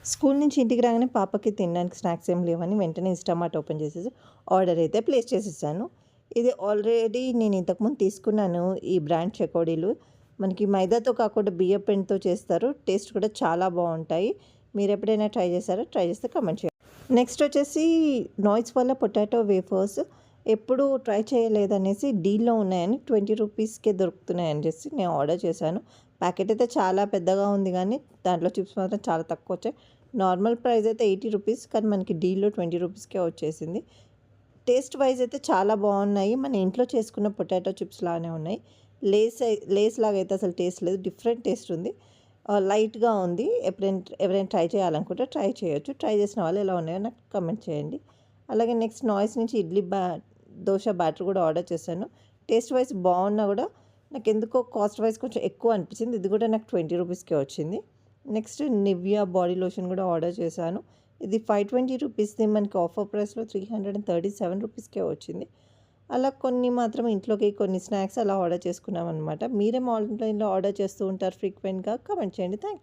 School నుంచి ఇంటికి రాగానే పాపకి తినడానికి స్నాక్స్ ఏం లేవని వెంటనే ఇన్‌స్టామార్ట్ ఓపెన్ చేసేసి ఆర్డర్ అయితే ప్లేస్ చేసేసాను. ఇది ఆల్రెడీ నేను ఇంతకుముందు తీసుకున్నాను ఈ బ్రాండ్ చెకోడీలు. మనకి మైదాతో కాకుండా బియ్యపు పిండితో చేస్తారు. టేస్ట్ కూడా చాలా బావుంటాయి. మీరెప్పుడైనా ట్రై చేశారా? ట్రై చేస్తే కామెంట్ చేయండి. నెక్స్ట్ వచ్చేసి నాయిస్ వల్ల పొటాటో వేఫర్స్ ఎప్పుడు ట్రై చేయలేదనేసి డీల్‌లో ఉన్నాయని 20 రూపీస్‌కే దొరుకుతున్నాయని చేసి నేను ఆర్డర్ చేశాను. ప్యాకెట్ అయితే చాలా పెద్దగా ఉంది గానీ, దాంట్లో చిప్స్ మాత్రం చాలా తక్కువొచ్చాయి. నార్మల్ ప్రైస్ అయితే 80 రూపీస్ కానీ మనకి డీల్‌లో 20 రూపీస్‌కే వచ్చేసింది. టేస్ట్ వైజ్ అయితే చాలా బాగున్నాయి. మన ఇంట్లో చేసుకున్న పొటాటో చిప్స్ లానే ఉన్నాయి. లేస్ లాగా అయితే అసలు టేస్ట్ లేదు. డిఫరెంట్ టేస్ట్ ఉంది. లైట్‌గా ఉంది. ఎవరైనా ట్రై చేయాలనుకుంటే ట్రై చేయొచ్చు. ట్రై చేసిన వాళ్ళు ఎలా ఉన్నాయో నాకు కామెంట్ చేయండి. అలాగే నెక్స్ట్ నాయిస్ నుంచి దోస బ్యాటర్ కూడా ఆర్డర్ చేశాను. టేస్ట్ వైజ్ బాగున్నా కూడా నాకెందుకో కాస్ట్ వైజ్ కొంచెం ఎక్కువ అనిపించింది. ఇది కూడా నాకు 20 రూపీస్‌కే వచ్చింది. నెక్స్ట్ నివియా బాడీ లోషన్ కూడా ఆర్డర్ చేశాను. ఇది 520 రూపీస్‌ది మనకి ఆఫర్ ప్రైస్‌లో 337 రూపీస్‌కే వచ్చింది. అలా కొన్ని మాత్రం ఇంట్లోకి కొన్ని స్నాక్స్ అలా ఆర్డర్ చేసుకున్నామనమాట. మీరేం ఆన్‌లైన్‌లో ఆర్డర్ చేస్తూ ఉంటారు ఫ్రీక్వెంట్‌గా? కామెంట్ చేయండి. Thank you.